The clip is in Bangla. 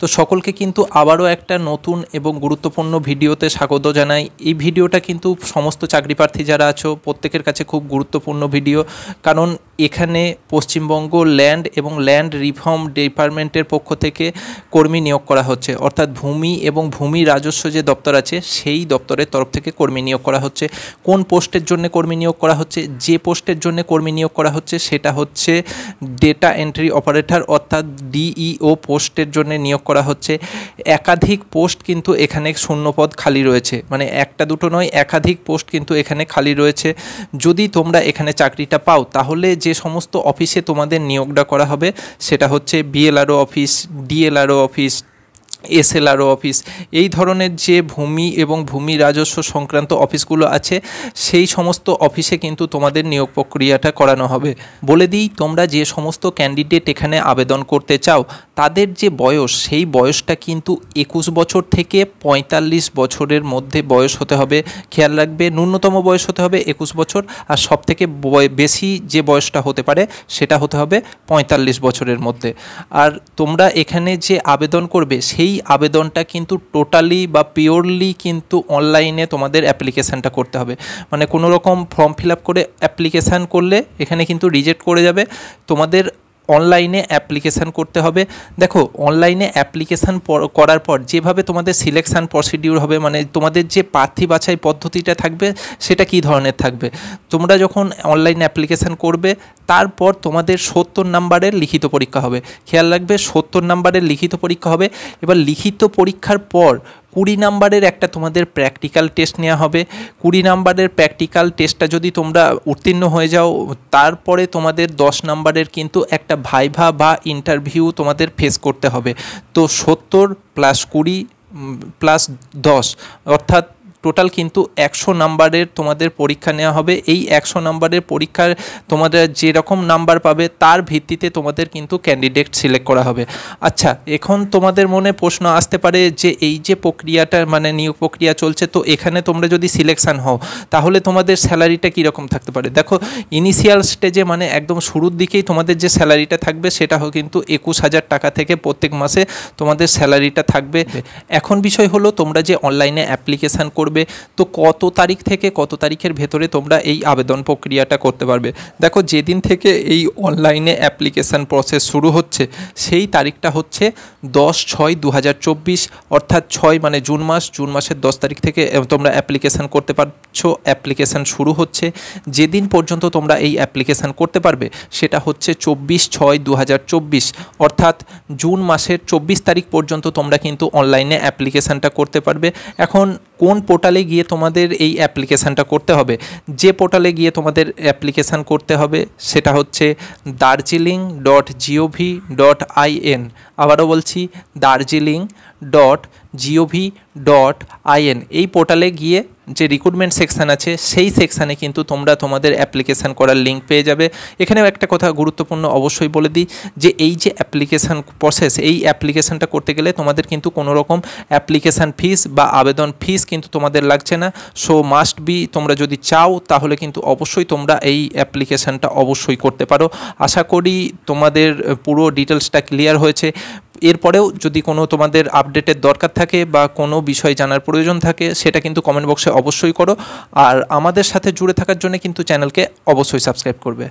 তো সকলকে কিন্তু আবারও একটা নতুন এবং গুরুত্বপূর্ণ ভিডিওতে স্বাগত জানাই। এই ভিডিওটা কিন্তু সমস্ত চাকরি প্রার্থী যারা আছো প্রত্যেকের কাছে খুব গুরুত্বপূর্ণ ভিডিও, কারণ এখানে পশ্চিমবঙ্গ ল্যান্ড এবং ল্যান্ড রিফর্ম ডিপার্টমেন্টের পক্ষ থেকে কর্মী নিয়োগ করা হচ্ছে, অর্থাৎ ভূমি এবং ভূমি রাজস্ব যে দপ্তর আছে সেই দপ্তরের তরফ থেকে কর্মী নিয়োগ করা হচ্ছে। কোন পোস্টের জন্য কর্মী নিয়োগ করা হচ্ছে? যে পোস্টের জন্য কর্মী নিয়োগ করা হচ্ছে সেটা হচ্ছে ডেটা এন্ট্রি অপারেটর, অর্থাৎ ডিইও পোস্টের জন্য নিয়োগ করা হচ্ছে। একাধিক পোস্ট কিন্তু এখানে শূন্যপদ খালি রয়েছে, মানে একটা দুটো নয়, একাধিক পোস্ট কিন্তু এখানে খালি রয়েছে। যদি তোমরা এখানে চাকরিটা পাও তাহলে যে সমস্ত অফিসে তোমাদের নিয়োগটা করা হবে সেটা হচ্ছে BLRO office, DLRO office, SLRO office, এই ধরনের যে ভূমি এবং ভূমি রাজস্ব সংক্রান্ত অফিসগুলো আছে সেই সমস্ত অফিসে কিন্তু তোমাদের নিয়োগ প্রক্রিয়াটা করানো হবে। বলে দিই, তোমরা যে সমস্ত ক্যান্ডিডেট এখানে আবেদন করতে চাও তাদের যে বয়স সেই বয়সটা কিন্তু 21 বছর থেকে 45 বছরের মধ্যে বয়স হতে হবে। খেয়াল রাখবে, ন্যূনতম বয়স হতে হবে 21 বছর, আর সবথেকে বেশি যে বয়সটা হতে পারে সেটা হতে হবে 45 বছরের মধ্যে। আর তোমরা এখানে যে আবেদন করবে সেই আবেদনটা কিন্তু টোটালি বা পিওরলি কিন্তু অনলাইনে তোমাদের অ্যাপ্লিকেশানটা করতে হবে। মানে কোনো রকম ফর্ম ফিল আপ করে অ্যাপ্লিকেশান করলে এখানে কিন্তু রিজেক্ট করে যাবে। তোমাদের অনলাইনে অ্যাপ্লিকেশান করতে হবে। দেখো, অনলাইনে অ্যাপ্লিকেশান করার পর যেভাবে তোমাদের সিলেকশান প্রসিডিউর হবে, মানে তোমাদের যে প্রার্থী বাছাই পদ্ধতিটা থাকবে সেটা কী ধরনের থাকবে, তোমরা যখন অনলাইনে অ্যাপ্লিকেশান করবে তারপর তোমাদের 70 নাম্বারের লিখিত পরীক্ষা হবে। খেয়াল রাখবে, 70 নাম্বারের লিখিত পরীক্ষা হবে। এবার লিখিত পরীক্ষার পর 20 নাম্বারের একটা তোমাদের প্র্যাকটিক্যাল টেস্ট নেওয়া হবে। 20 নাম্বারের প্র্যাকটিক্যাল টেস্টটা যদি তোমরা উত্তীর্ণ হয়ে যাও তারপরে তোমাদের 10 নাম্বারের কিন্তু একটা ভাইভা বা ইন্টারভিউ তোমাদের ফেস করতে হবে। তো 70 + 20 + 10 অর্থাৎ টোটাল কিন্তু 100 নাম্বারের তোমাদের পরীক্ষা নেওয়া হবে। এই 100 নাম্বারের পরীক্ষার তোমাদের যেরকম নাম্বার পাবে তার ভিত্তিতে তোমাদের কিন্তু ক্যান্ডিডেট সিলেক্ট করা হবে। আচ্ছা, এখন তোমাদের মনে প্রশ্ন আসতে পারে যে এই যে প্রক্রিয়াটা মানে নিয়োগ প্রক্রিয়া চলছে, তো এখানে তোমরা যদি সিলেকশান হও তাহলে তোমাদের স্যালারিটা কীরকম থাকতে পারে? দেখো, ইনিশিয়াল স্টেজে মানে একদম শুরুর দিকেই তোমাদের যে স্যালারিটা থাকবে সেটা কিন্তু 21,000 টাকা থেকে প্রত্যেক মাসে তোমাদের স্যালারিটা থাকবে। এখন বিষয় হলো তোমরা যে অনলাইনে অ্যাপ্লিকেশান করবে, তো কত তারিখ থেকে কত তারিখের ভেতরে তোমরা এই আবেদন প্রক্রিয়াটা করতে পারবে। দেখো, যেদিন থেকে এই অনলাইনে অ্যাপ্লিকেশান প্রসেস শুরু হচ্ছে সেই তারিখটা হচ্ছে 10/6/2024, অর্থাৎ 6 মানে জুন মাস, জুন মাসের 10 তারিখ থেকে তোমরা অ্যাপ্লিকেশান করতে পারছো। অ্যাপ্লিকেশান শুরু হচ্ছে যেদিন পর্যন্ত তোমরা এই অ্যাপ্লিকেশান করতে পারবে সেটা হচ্ছে 24/6/2024, অর্থাৎ জুন মাসের 24 তারিখ পর্যন্ত তোমরা কিন্তু অনলাইনে অ্যাপ্লিকেশানটা করতে পারবে। এখন কোন পোর্টালে গিয়ে তোমাদের এই অ্যাপ্লিকেশানটা করতে হবে? যে পোর্টালে গিয়ে তোমাদের অ্যাপ্লিকেশান করতে হবে সেটা হচ্ছে darjeeling.gov.in। আবারও বলছি, darjeeling.gov.in। এই পোর্টালে গিয়ে যে রিক্রুটমেন্ট সেকশান আছে সেই সেকশানে কিন্তু তোমরা তোমাদের অ্যাপ্লিকেশান করার লিঙ্ক পেয়ে যাবে। এখানেও একটা কথা গুরুত্বপূর্ণ অবশ্যই বলে দিই যে এই যে অ্যাপ্লিকেশান প্রসেস, এই অ্যাপ্লিকেশানটা করতে গেলে তোমাদের কিন্তু কোনো রকম অ্যাপ্লিকেশান ফিস বা আবেদন ফিস কিন্তু তোমাদের লাগছে না। সো মাস্ট বি, তোমরা যদি চাও তাহলে কিন্তু অবশ্যই তোমরা এই অ্যাপ্লিকেশানটা অবশ্যই করতে পারো। আশা করি তোমাদের পুরো ডিটেলসটা ক্লিয়ার হয়েছে। এরপরেও যদি কোনো তোমাদের আপডেটের দরকার থাকে বা কোনো বিষয় জানার প্রয়োজন থাকে সেটা কিন্তু কমেন্ট বক্সে অবশ্যই করো। আর আমাদের সাথে জুড়ে থাকার জন্য কিন্তু চ্যানেলকে অবশ্যই সাবস্ক্রাইব করবে।